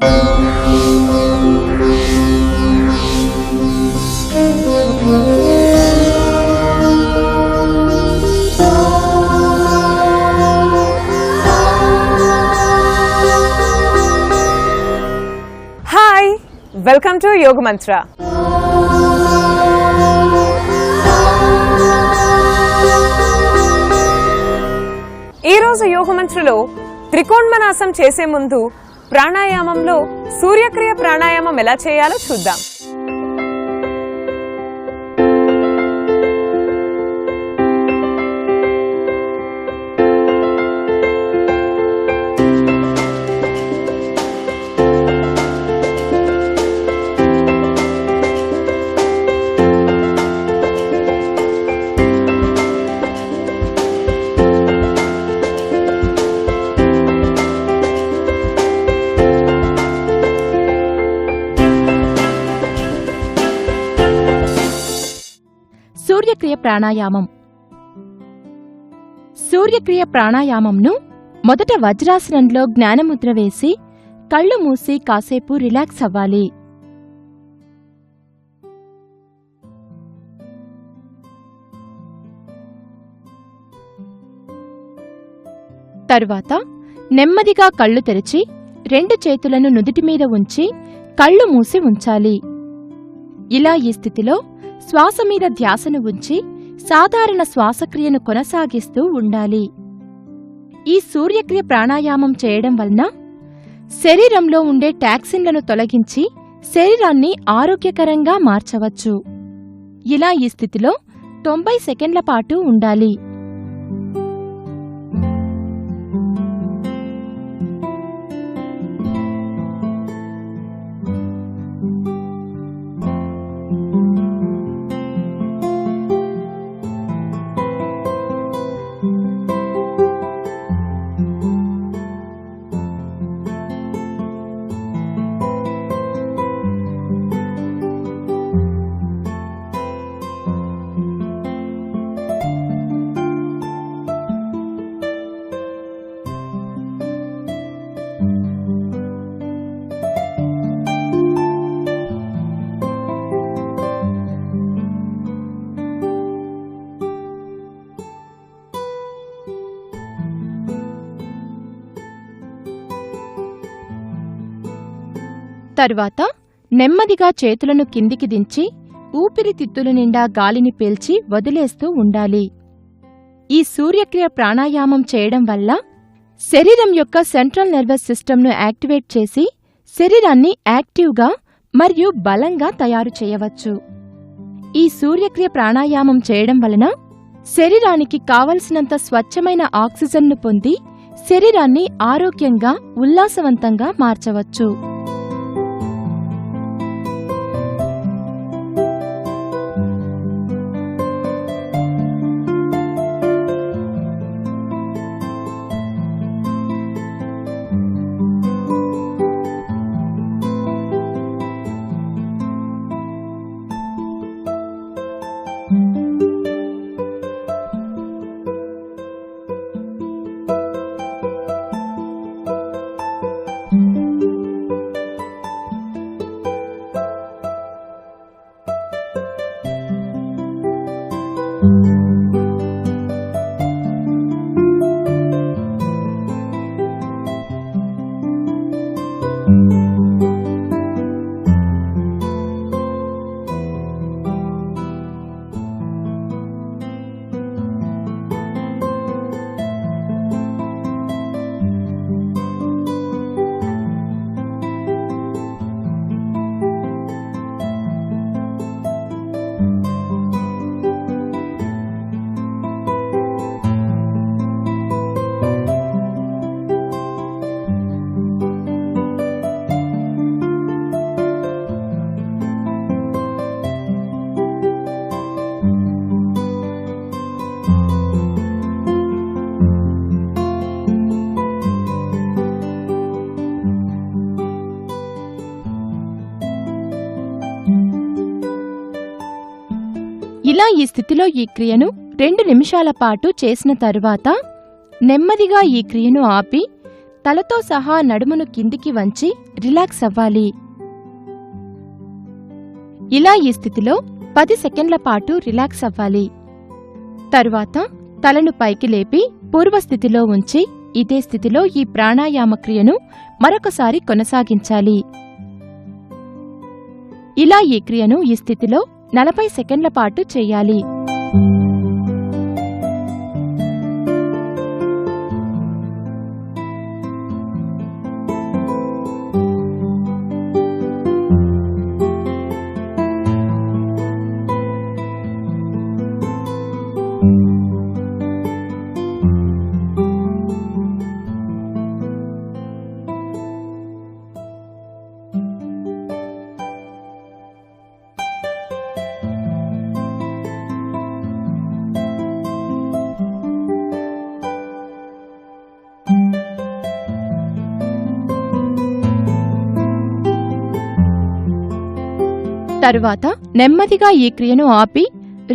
Hi, welcome to యోగ మంత్ర. ఈరోజు యోగ మంత్రలో త్రికోణ్మనాసం చేసే ముందు ప్రాణాయామంలో సూర్యక్రియ ప్రాణాయామం ఎలా చేయాలో చూద్దాం. సూర్యక్రియ ప్రాణాయామం. సూర్యక్రియ ప్రాణాయామంను మొదట వజ్రాసనంలో జ్ఞానముద్ర వేసి కళ్ళు మూసి కాసేపు రిలాక్స్ అవ్వాలి. తరువాత నెమ్మదిగా కళ్ళు తెరిచి 2 చేతులను నుదిటి మీద ఉంచి కళ్ళు మూసి ఉంచాలి. ఇలా ఈ స్థితిలో శ్వాస మీద ధ్యాసను ఉంచి సాధారణ శ్వాసక్రియను కొనసాగిస్తూ ఉండాలి. ఈ సూర్యక్రియ ప్రాణాయామం చేయడం వలన శరీరంలో ఉండే టాక్సిన్లను తొలగించి శరీరాన్ని ఆరోగ్యకరంగా మార్చవచ్చు. ఇలా ఈ స్థితిలో 90 సెకండ్ల పాటు ఉండాలి. తరువాత నెమ్మదిగా చేతులను కిందికి దించి ఊపిరితిత్తుల నిండా గాలిని పీల్చి వదిలేస్తూ ఉండాలి. ఈ సూర్యక్రియ ప్రాణాయామం చేయడం వల్ల శరీరం యొక్క సెంట్రల్ నర్వస్ సిస్టమ్ను యాక్టివేట్ చేసి శరీరాన్ని యాక్టివ్గా మరియు బలంగా తయారు చేయవచ్చు. ఈ సూర్యక్రియ ప్రాణాయామం చేయడం వలన శరీరానికి కావలసినంత స్వచ్ఛమైన ఆక్సిజన్ను పొంది శరీరాన్ని ఆరోగ్యంగా ఉల్లాసవంతంగా మార్చవచ్చు. ఇలా ఈ స్థితిలో ఈ క్రియను 2 నిమిషాల పాటు చేసిన తరువాత నెమ్మదిగా ఈ క్రియను ఆపి తలతో సహా నడుమును కిందికి వంచి రిలాక్స్ అవ్వాలి. ఇలా ఈ స్థితిలో 10 సెకండ్ల పాటు రిలాక్స్ అవ్వాలి. తరువాత తలను పైకి లేపి పూర్వస్థితిలో ఉంచి ఇదే స్థితిలో ఈ ప్రాణాయామ క్రియను మరొకసారి కొనసాగించాలి. ఇలా ఈ క్రియను ఈ స్థితిలో 40 సెకండ్ల పాటు చెయ్యాలి. తరువాత నెమ్మదిగా ఈ క్రియను ఆపి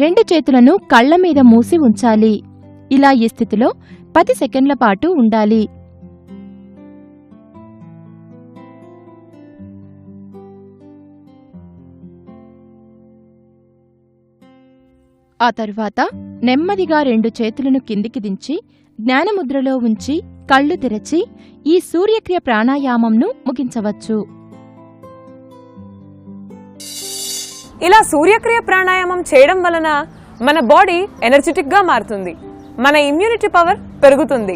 2 చేతులను కళ్ల మీద మూసి ఉంచాలి. ఇలా ఈ స్థితిలో 10 సెకండ్ల పాటు ఉండాలి. ఆ తరువాత నెమ్మదిగా 2 చేతులను కిందికి దించి జ్ఞానముద్రలో ఉంచి కళ్ళు తెరచి ఈ సూర్యక్రియ ప్రాణాయామంను ముగించవచ్చు. ఇలా సూర్యక్రియ ప్రాణాయామం చేయడం వలన మన బాడీ ఎనర్జెటిక్ గా మారుతుంది, మన ఇమ్యూనిటీ పవర్ పెరుగుతుంది,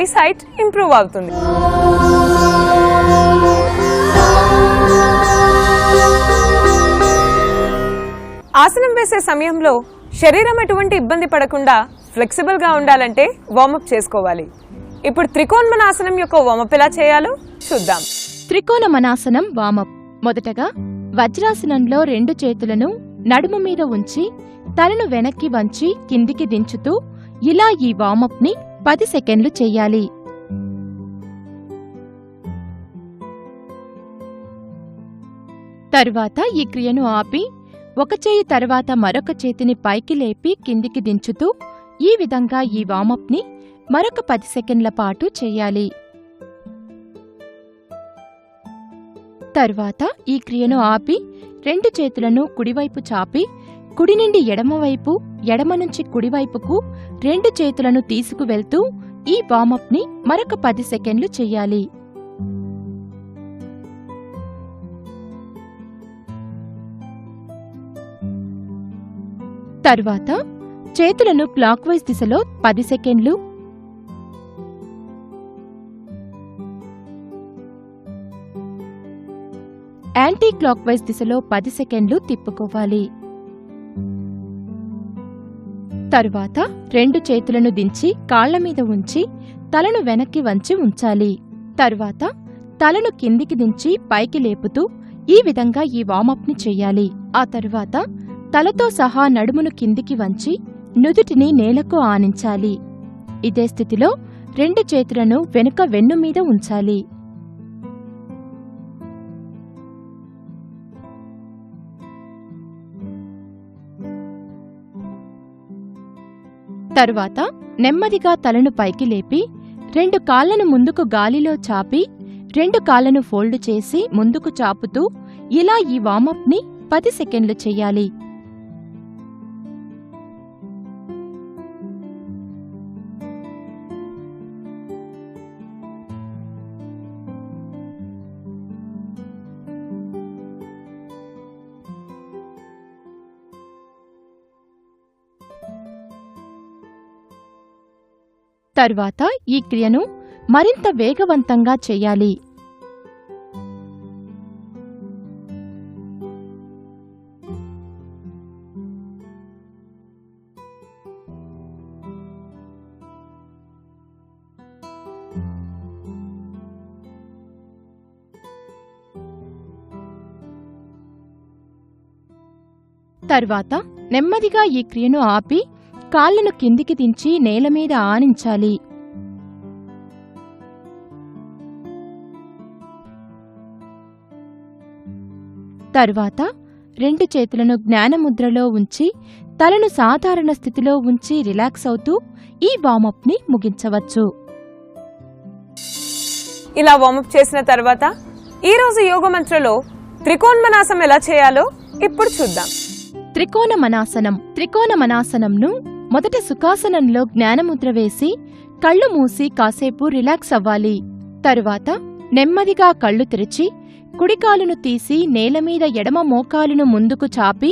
ఐసైట్ ఇంప్రూవ్ అవుతుంది. ఆసనం వేసే సమయంలో శరీరం ఎటువంటి ఇబ్బంది పడకుండా ఫ్లెక్సిబుల్ గా ఉండాలంటే వార్మప్ చేసుకోవాలి. ఇప్పుడు త్రికోణమనాసనం యొక్క వార్మప్ ఎలా చేయాలో చూద్దాం. త్రికోణమనాసనం వార్మప్. మొదటగా వజ్రాసనంలో 2 చేతులను నడుము మీద ఉంచి తలను వెనక్కి వంచి కిందికి దించుతూ ఇలా ఈ వార్మప్ ని 10 సెకండ్లు చెయ్యాలి. తరువాత ఈ క్రియను ఆపి ఒక చేయి తర్వాత మరొక చేతిని పైకి లేపి కిందికి దించుతూ ఈ విధంగా ఈ వార్మప్ ని మరొక 10 సెకండ్ల పాటు చెయ్యాలి. తరువాత ఈ క్రియను ఆపి 2 చేతులను కుడివైపు చాపి కుడి నుండి ఎడమవైపు, ఎడమ నుంచి కుడివైపుకు 2 చేతులను తీసుకువెళ్తూ ఈ వార్మప్ ని మరొక 10 సెకండ్లు చెయ్యాలి. తరువాత చేతులను క్లాక్వైజ్ దిశలో 10 సెకండ్లు, యాంటీ క్లాక్వైజ్ దిశలో 10 సెకండ్లు తిప్పుకోవాలి. తరువాత 2 చేతులను దించి కాళ్ల మీద ఉంచి తలను వెనక్కి వంచి ఉంచాలి. తరువాత తలను కిందికి దించి పైకి లేపుతూ ఈ విధంగా ఈ వార్మప్ ని చెయ్యాలి. ఆ తరువాత తలతో సహా నడుమును కిందికి వంచి నుదుటిని నేలకు ఆనించాలి. ఇదే స్థితిలో 2 చేతులను వెనుక వెన్ను మీద ఉంచాలి. తరువాత నెమ్మదిగా తలను పైకి లేపి 2 కాళ్లను ముందుకు గాలిలో చాపి 2 కాళ్లను ఫోల్డ్ చేసి ముందుకు చాపుతూ ఇలా ఈ వార్మప్ ని 10 సెకండ్లు చెయ్యాలి. తరువాత ఈ క్రియను మరింత వేగవంతంగా చెయ్యాలి. తరువాత నెమ్మదిగా ఈ క్రియను ఆపి కాళ్లను కిందికి దించి నేలమీద ఆనించాలి. తరువాత 2 చేతులను జ్ఞానముద్రలో ఉంచి తలను సాధారణ స్థితిలో ఉంచి రిలాక్స్ అవుతూ ఈ వార్మప్ ని ముగించవచ్చు. ఇలా వార్మప్ చేసిన తర్వాత ఈరోజు యోగ మంత్రలో త్రికోణమనాసనం ఎలా చేయాలో ఇప్పుడు చూద్దాం. త్రికోణమనాసనంను మొదట సుఖాసనంలో జ్ఞానముద్ర వేసి కళ్ళు మూసి కాసేపు రిలాక్స్ అవ్వాలి. తరువాత నెమ్మదిగా కళ్ళు తెరిచి కుడికాలును తీసి నేలమీద ఎడమ మోకాలును ముందుకు చాపి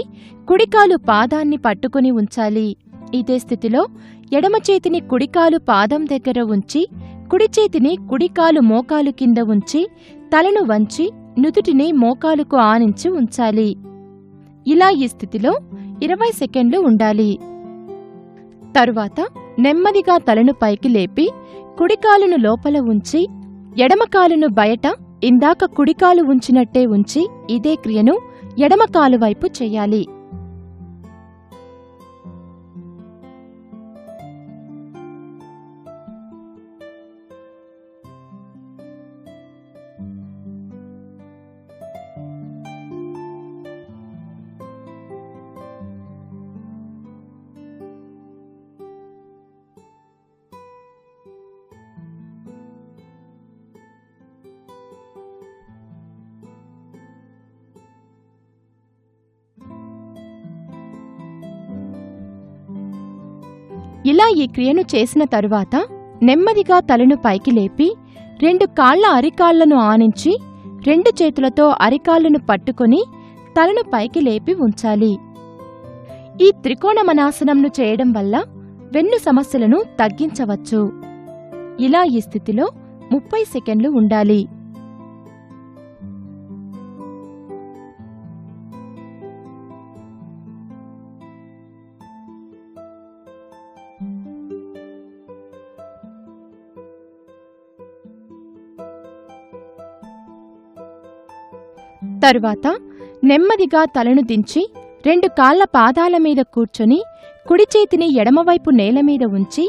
కుడికాలు పాదాన్ని పట్టుకుని ఉంచాలి. ఇదే స్థితిలో ఎడమ చేతిని కుడికాలు పాదం దగ్గర ఉంచి కుడి చేతిని కుడికాలు మోకాలు కింద ఉంచి తలను వంచి నుదుటిని మోకాలుకు ఆనించి ఉంచాలి. ఇలా ఈ స్థితిలో 20 సెకండ్లు ఉండాలి. తరువాత నెమ్మదిగా తలను పైకి లేపి కుడికాలును లోపల ఉంచి ఎడమకాలును బయట ఇందాక కుడికాలు ఉంచినట్టే ఉంచి ఇదే క్రియను ఎడమకాలు వైపు చెయ్యాలి. ఇలా ఈ క్రియను చేసిన తరువాత నెమ్మదిగా తలను పైకి లేపి 2 కాళ్ల అరికాళ్లను ఆనించి 2 చేతులతో అరికాళ్లను పట్టుకుని తలను పైకి లేపి ఉంచాలి. ఈ త్రికోణమనాసనంను చేయడం వల్ల వెన్ను సమస్యలను తగ్గించవచ్చు. ఇలా ఈ స్థితిలో 30 సెకండ్లు ఉండాలి. తరువాత నెమ్మదిగా తలను దించి 2 కాళ్ల పాదాల మీద కూర్చొని కుడి చేతిని ఎడమవైపు నేలమీద ఉంచి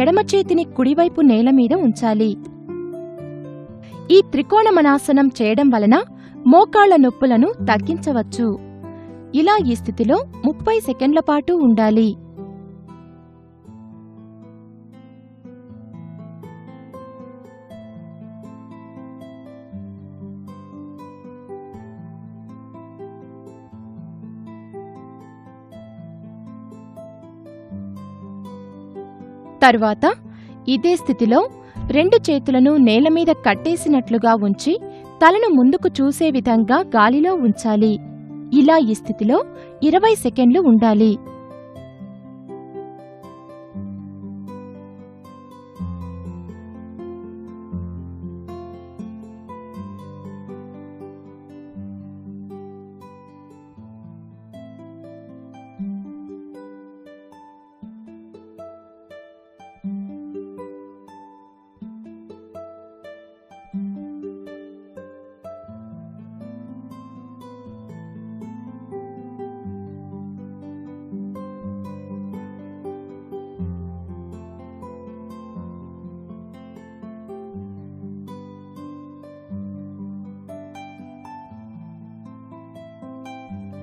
ఎడమ చేతిని కుడివైపు నేలమీద ఉంచాలి. ఈ త్రికోణమనాసనం చేయడం వలన మోకాళ్ల నొప్పులను తగ్గించవచ్చు. ఇలా ఈ స్థితిలో 30 సెకండ్ల పాటు ఉండాలి. తరువాత ఇదే స్థితిలో 2 చేతులను నేలమీద కట్టేసినట్లుగా ఉంచి తలను ముందుకు చూసే విధంగా గాలిలో ఉంచాలి. ఇలా ఈ స్థితిలో 20 సెకండ్లు ఉండాలి.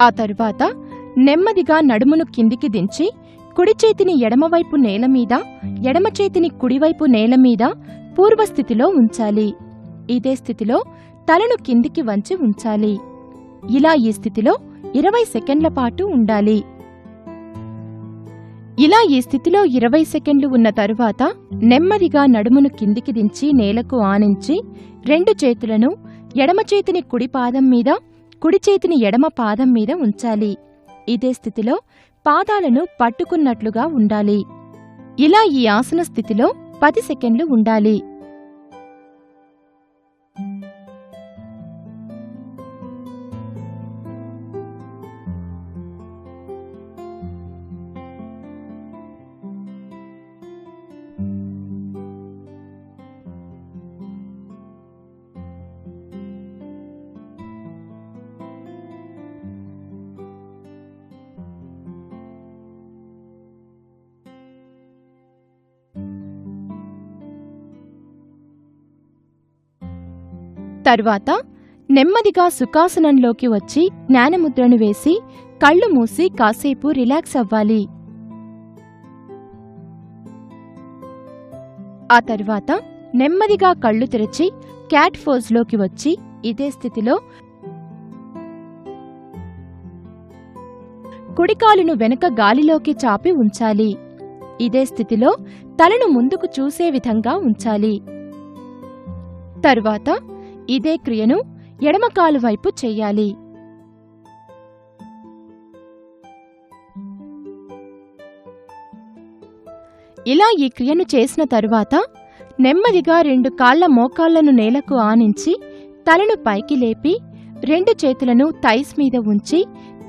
ఆ తరువాత నెమ్మదిగా నడుమును కిందికి దించి కుడి చేతిని ఎడమవైపు నేలమీద ఎడమ చేతిని కుడివైపు నేలమీద పూర్వస్థితిలో ఉంచాలి. ఇదే స్థితిలో తలను కిందికి వంచి ఉంచాలి. ఇలా ఈ స్థితిలో 20 సెకండ్ల పాటు ఉండాలి. ఇలా ఈ స్థితిలో 20 సెకండ్లు ఉన్న తరువాత నెమ్మదిగా నడుమును కిందికి దించి నేలకు ఆనించి 2 చేతులను ఎడమ చేతిని కుడి పాదం మీద కుడి చేతిని ఎడమ పాదం మీద ఉంచాలి. ఇదే స్థితిలో పాదాలను పట్టుకున్నట్లుగా ఉండాలి. ఇలా ఈ ఆసన స్థితిలో 10 సెకండ్లు ఉండాలి. తరువాత నెమ్మదిగా సుఖాసనంలోకి వచ్చి జ్ఞానముద్రను వేసి కళ్ళు మూసి కాసేపు రిలాక్స్ అవ్వాలి. ఆ తరువాత నెమ్మదిగా కళ్ళు తెరిచి క్యాట్ పోజ్లోకి వచ్చి ఇదే స్థితిలో కుడికాలును వెనుక గాలిలోకి చాపి ఉంచాలి. ఇదే స్థితిలో తలను ముందుకు చూసే విధంగా ఉంచాలి. తరువాత ఇదే క్రియను ఎడమకాలు వైపు చెయ్యాలి. ఇలా ఈ క్రియను చేసిన తరువాత నెమ్మదిగా 2 కాళ్ల మోకాళ్లను నేలకు ఆనించి తలను పైకి లేపి 2 చేతులను థైస్ మీద ఉంచి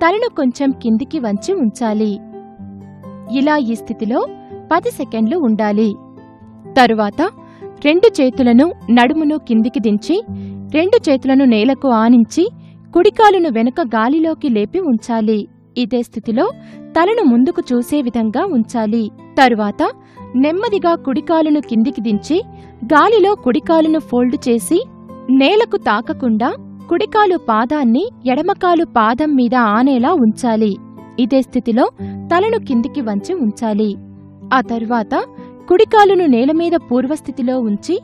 తలను కొంచెం కిందికి వంచి ఉంచాలి. ఇలా ఈ స్థితిలో 10 సెకండ్లు ఉండాలి. తరువాత 2 చేతులను నడుమును కిందికి దించి 2 చేతులను నేలకు ఆనించి కుడికాలును వెనుక గాలిలోకి లేపి ఉంచాలి. ఇదే స్థితిలో తలను ముందుకు చూసే విధంగా ఉంచాలి. తరువాత నెమ్మదిగా కుడికాలును కిందికి దించి గాలిలో కుడికాలును ఫోల్డ్ చేసి నేలకు తాకకుండా కుడికాలు పాదాన్ని ఎడమకాలు పాదం మీద ఆనేలా ఉంచాలి. ఇదే స్థితిలో తలను కిందికి వంచి ఉంచాలి. ఆ తరువాత కుడికాలును నేలమీద పూర్వస్థితిలో ఉంచి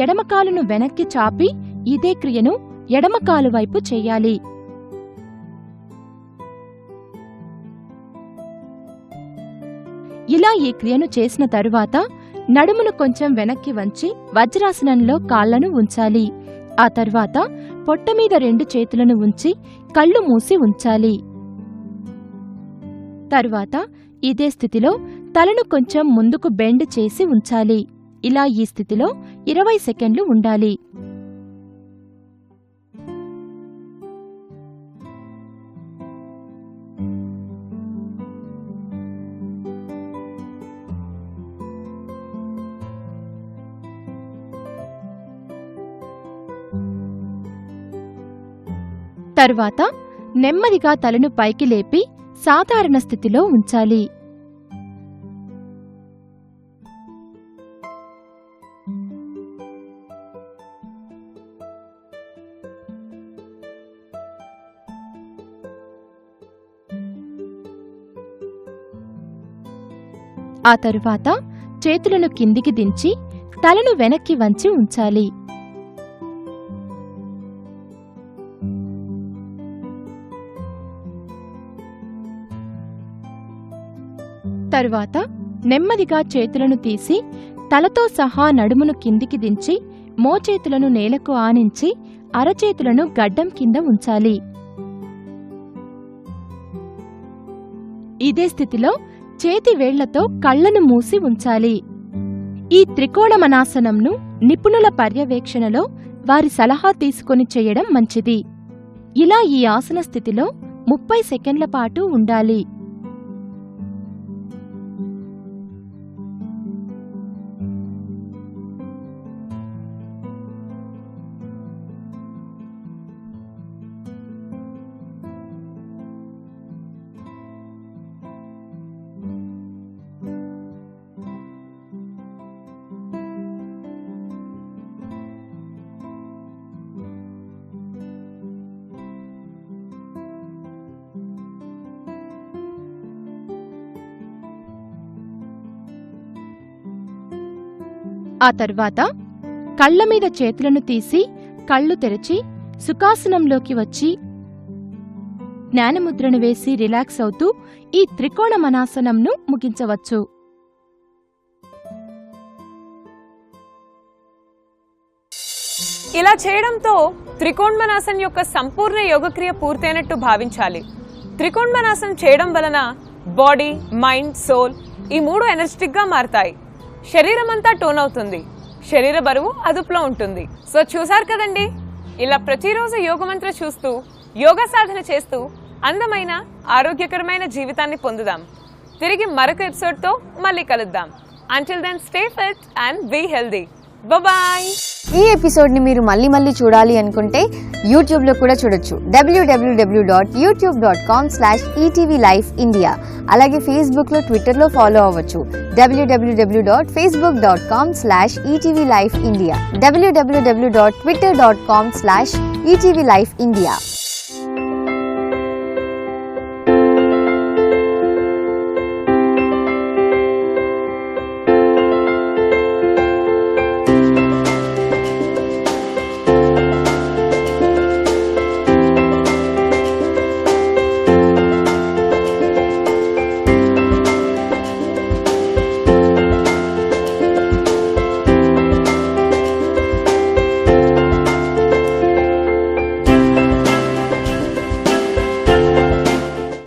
ఎడమకాలును వెనక్కి చాపి ఇదే క్రియను ఎడమకాలు వైపు చెయ్యాలి. ఇలా ఈ క్రియను చేసిన తరువాత నడుమును కొంచెం వెనక్కి వంచి వజ్రాసనంలో కాళ్లను ఉంచాలి. ఆ తర్వాత పొట్టమీద 2 చేతులను ఉంచి కళ్ళు మూసి ఉంచాలి. తరువాత ఇదే స్థితిలో తలను కొంచెం ముందుకు బెండ్ చేసి ఉంచాలి. ఇలా ఈ స్థితిలో 20 సెకండ్లు ఉండాలి. తరువాత నెమ్మదిగా తలను పైకి లేపి సాధారణ స్థితిలో ఉంచాలి. ఆ తరువాత చేతులను కిందికి దించి తలను వెనక్కి వంచి ఉంచాలి. తరువాత నెమ్మదిగా చేతులను తీసి తలతో సహా నడుమును కిందికి దించి మోచేతులను నేలకు ఆనించి అరచేతులను గడ్డం కింద ఉంచాలి. ఇదే స్థితిలో చేతి వేళ్లతో కళ్లను మూసి ఉంచాలి. ఈ త్రికోణమనాసనంను నిపుణుల పర్యవేక్షణలో వారి సలహా తీసుకొని చేయడం మంచిది. ఇలా ఈ ఆసన స్థితిలో 30 సెకండ్ల పాటు ఉండాలి. ఆ తర్వాత కళ్ల మీద చేతులను తీసి కళ్ళు తెరచి సుఖాసనంలోకి వచ్చి జ్ఞానముద్రను వేసి రిలాక్స్ అవుతూ ఈ త్రికోణమనాసనంను ముగించవచ్చు. ఇలా చేయడంతో త్రికోణమనాసన్ యొక్క సంపూర్ణ యోగక్రియ పూర్తయినట్టు భావించాలి. త్రికోణమనాసనం చేయడం వలన బాడీ, మైండ్, సోల్ ఈ 3 ఎనర్జెటిక్ గా మారతాయి. శరీరం అంతా టోన్ అవుతుంది. శరీర బరువు అదుపులో ఉంటుంది. సో చూసారు కదండి, ఇలా ప్రతిరోజు యోగమంత్ర చూస్తూ యోగా సాధన చేస్తూ అందమైన ఆరోగ్యకరమైన జీవితాన్ని పొందుదాం. తిరిగి మరొక ఎపిసోడ్తో మళ్ళీ కలుద్దాం. Until then, stay fit and be healthy. Bye-bye. ఈ ఎపిసోడ్ని మీరు మళ్ళీ చూడాలి అనుకుంటే యూట్యూబ్లో కూడా చూడొచ్చు. www.youtube.com/etvlifeindia. అలాగే ఫేస్బుక్లో, ట్విట్టర్లో ఫాలో అవ్వచ్చు. www.facebook.com/etvlifeindia. www.twitter.com/etvlifeindia.